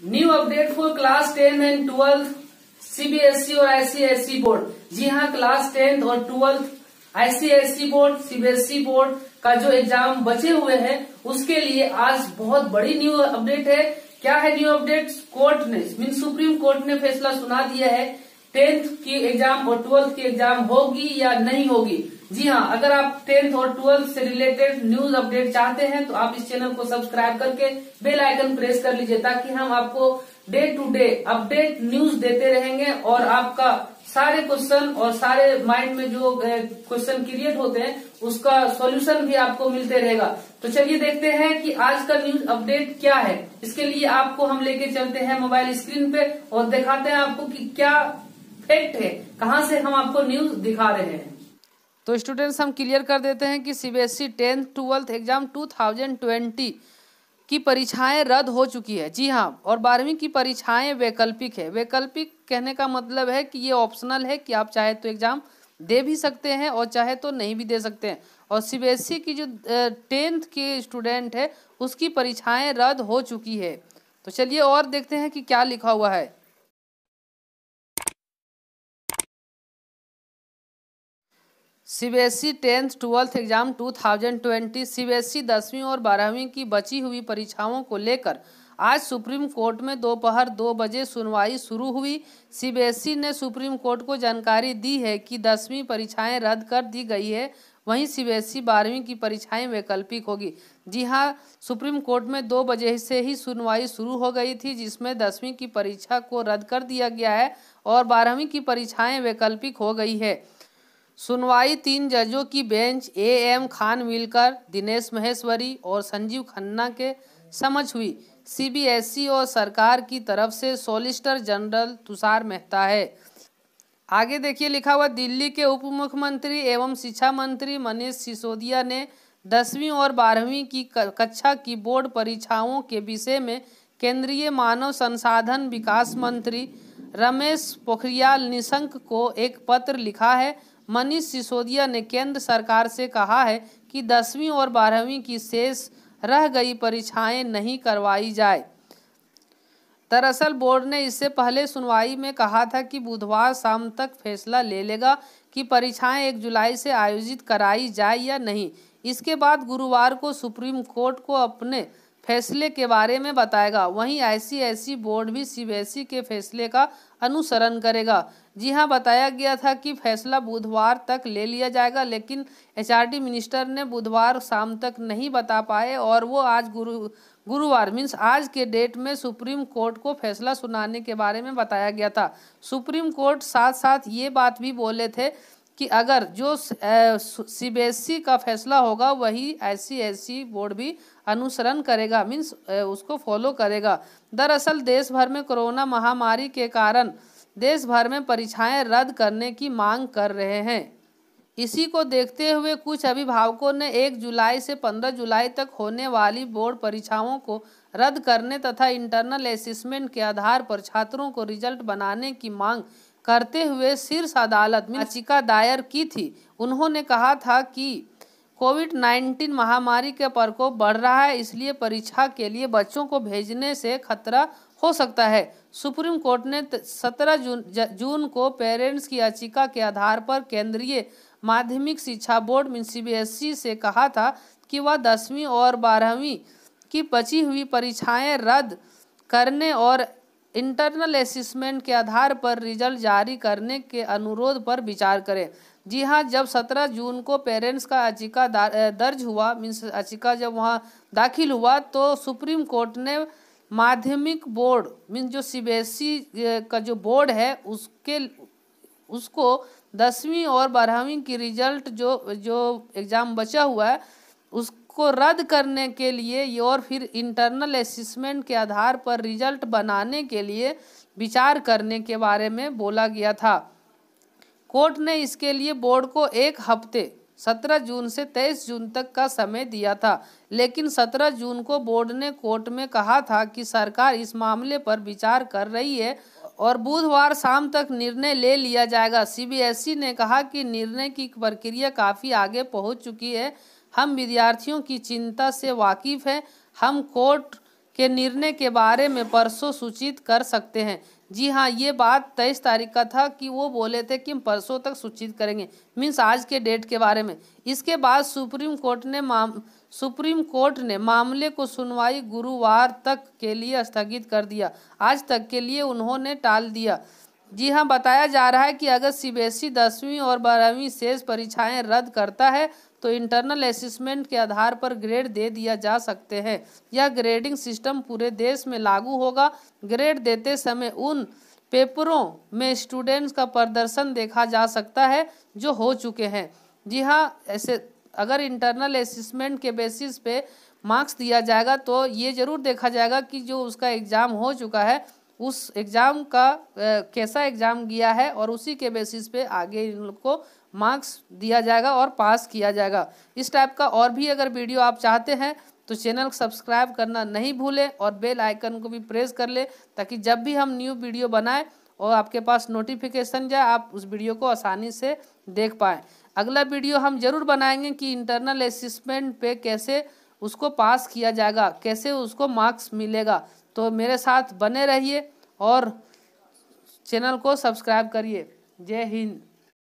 New update for class 10 and 12 CBSE और ICSE board. जी हाँ, class 10 और 12 आईसीएसई बोर्ड, सीबीएसई बोर्ड का जो एग्जाम बचे हुए हैं उसके लिए आज बहुत बड़ी न्यू अपडेट है। क्या है न्यू अपडेट? कोर्ट ने मीन सुप्रीम कोर्ट ने फैसला सुना दिया है 10th की एग्जाम और 12th की एग्जाम होगी या नहीं होगी। जी हाँ, अगर आप 10th और 12th से रिलेटेड न्यूज अपडेट चाहते हैं तो आप इस चैनल को सब्सक्राइब करके बेल आइकन प्रेस कर लीजिए, ताकि हम आपको day to day update news देते रहेंगे और आपका सारे क्वेश्चन और सारे माइंड में जो क्वेश्चन क्रिएट होते हैं उसका सॉल्यूशन भी आपको मिलते रहेगा। तो चलिए देखते हैं कि आज का न्यूज अपडेट क्या है। इसके लिए आपको हम लेके चलते हैं मोबाइल स्क्रीन पे और दिखाते हैं आपको कि क्या फैक्ट है, कहां से हम आपको न्यूज दिखा रहे हैं। तो स्टूडेंट्स, हम क्लियर कर देते हैं कि सीबीएसई 10th 12th एग्जाम 2020 की परीक्षाएं रद्द हो चुकी है। जी हाँ, और 12वीं की परीक्षाएं वैकल्पिक है। वैकल्पिक कहने का मतलब है कि ये ऑप्शनल है कि आप चाहे तो एग्जाम दे भी सकते हैं और चाहे तो नहीं भी दे सकते हैं। और सीबीएसई की जो 10th के स्टूडेंट है उसकी परीक्षाएं रद्द हो चुकी है। तो चलिए और देखते हैं कि क्या लिखा हुआ है। CBSE 10th 12th exam 2020 CBSE 10वीं और 12वीं की बची हुई परीक्षाओं को लेकर आज सुप्रीम कोर्ट में दोपहर 2 बजे सुनवाई शुरू हुई। सीबीएसई ने सुप्रीम कोर्ट को जानकारी दी है कि 10वीं परीक्षाएं रद्द कर दी गई है, वहीं सीबीएसई 12वीं की परीक्षाएं वैकल्पिक होगी। जी हाँ, सुप्रीम कोर्ट में 2 बजे से ही सुनवाई शुरू हो गई थी, जिसमें 10वीं की परीक्षा को रद्द कर दिया गया है और 12वीं की परीक्षाएं वैकल्पिक हो गई है। सुनवाई 3 जजों की बेंच एएम खानविलकर, दिनेश महेश्वरी और संजीव खन्ना के समक्ष हुई। सीबीएसई और सरकार की तरफ से सॉलिसिटर जनरल तुषार मेहता है। आगे देखिए लिखा हुआ, दिल्ली के उप मुख्यमंत्री एवं शिक्षा मंत्री मनीष सिसोदिया ने 10वीं और 12वीं की कक्षा की बोर्ड परीक्षाओं के विषय में केंद्रीय मानव संसाधन विकास मंत्री रमेश पोखरियाल निशंक को एक पत्र लिखा है। मनीष सिसोदिया ने केंद्र सरकार से कहा है कि 10वीं और 12वीं की शेष रह गई परीक्षाएं नहीं करवाई जाए। दरअसल बोर्ड ने इससे पहले सुनवाई में कहा था कि बुधवार शाम तक फैसला ले लेगा कि परीक्षाएं 1 जुलाई से आयोजित कराई जाए या नहीं। इसके बाद गुरुवार को सुप्रीम कोर्ट को अपने फैसले के बारे में बताएगा। वहीं आईसीएसई बोर्ड भी सीबीएसई के फैसले का अनुसरण करेगा। जी हाँ, बताया गया था कि फैसला बुधवार तक ले लिया जाएगा, लेकिन एचआरडी मिनिस्टर ने बुधवार शाम तक नहीं बता पाए और वो आज गुरुवार मीन्स आज के डेट में सुप्रीम कोर्ट को फैसला सुनाने के बारे में बताया गया था। सुप्रीम कोर्ट साथ साथ ये बात भी बोले थे कि अगर जो सीबीएसई का फैसला होगा वही आईसीएसई बोर्ड भी अनुसरण करेगा, मीन्स उसको फॉलो करेगा। दरअसल देश भर में कोरोना महामारी के कारण देश भर में परीक्षाएं रद्द करने की मांग कर रहे हैं। इसी को देखते हुए कुछ अभिभावकों ने 1 जुलाई से 15 जुलाई तक होने वाली बोर्ड परीक्षाओं को रद्द करने तथा इंटरनल असेसमेंट के आधार पर छात्रों को रिजल्ट बनाने की मांग करते हुए शीर्ष अदालत में याचिका दायर की थी। उन्होंने कहा था कि कोविड-19 महामारी का प्रकोप बढ़ रहा है, इसलिए परीक्षा के लिए बच्चों को भेजने से खतरा हो सकता है। सुप्रीम कोर्ट ने 17 जून को पेरेंट्स की याचिका के आधार पर केंद्रीय माध्यमिक शिक्षा बोर्ड सीबीएसई से कहा था कि वह 10वीं और 12वीं की बची हुई परीक्षाएं रद्द करने और इंटरनल असेसमेंट के आधार पर रिजल्ट जारी करने के अनुरोध पर विचार करें। जी हाँ, जब 17 जून को पेरेंट्स का याचिका दर्ज हुआ, मीन्स याचिका जब वहाँ दाखिल हुआ, तो सुप्रीम कोर्ट ने माध्यमिक बोर्ड मीन्स जो सीबीएसई का जो बोर्ड है उसको 10वीं और 12वीं की रिजल्ट जो एग्ज़ाम बचा हुआ है उसको रद्द करने के लिए और फिर इंटरनल असेसमेंट के आधार पर रिजल्ट बनाने के लिए विचार करने के बारे में बोला गया था। कोर्ट ने इसके लिए बोर्ड को 1 हफ्ते 17 जून से 23 जून तक का समय दिया था, लेकिन 17 जून को बोर्ड ने कोर्ट में कहा था कि सरकार इस मामले पर विचार कर रही है और बुधवार शाम तक निर्णय ले लिया जाएगा। सीबीएसई ने कहा कि निर्णय की प्रक्रिया काफ़ी आगे पहुंच चुकी है। हम विद्यार्थियों की चिंता से वाकिफ हैं। हम कोर्ट के निर्णय के बारे में परसों सूचित कर सकते हैं। जी हाँ, ये बात 23 तारीख का था कि वो बोले थे कि हम परसों तक सूचित करेंगे, मीन्स आज के डेट के बारे में। इसके बाद सुप्रीम कोर्ट ने मामले को सुनवाई गुरुवार तक के लिए स्थगित कर दिया। आज तक के लिए उन्होंने टाल दिया। जी हाँ, बताया जा रहा है कि अगर सीबीएसई 10वीं और 12वीं शेष परीक्षाएं रद्द करता है तो इंटरनल असेसमेंट के आधार पर ग्रेड दे दिया जा सकते हैं। यह ग्रेडिंग सिस्टम पूरे देश में लागू होगा। ग्रेड देते समय उन पेपरों में स्टूडेंट्स का प्रदर्शन देखा जा सकता है जो हो चुके हैं। जी हाँ, ऐसे अगर इंटरनल असेसमेंट के बेसिस पे मार्क्स दिया जाएगा तो ये ज़रूर देखा जाएगा कि जो उसका एग्ज़ाम हो चुका है उस एग्ज़ाम का कैसा एग्ज़ाम गया है, और उसी के बेसिस पे आगे इन लोग को मार्क्स दिया जाएगा और पास किया जाएगा। इस टाइप का और भी अगर वीडियो आप चाहते हैं तो चैनल को सब्सक्राइब करना नहीं भूलें और बेल आइकन को भी प्रेस कर लें, ताकि जब भी हम न्यू वीडियो बनाएं और आपके पास नोटिफिकेशन जाए, आप उस वीडियो को आसानी से देख पाएँ। अगला वीडियो हम जरूर बनाएंगे कि इंटरनल असेसमेंट पे कैसे उसको पास किया जाएगा, कैसे उसको मार्क्स मिलेगा। तो मेरे साथ बने रहिए और चैनल को सब्सक्राइब करिए। जय हिंद।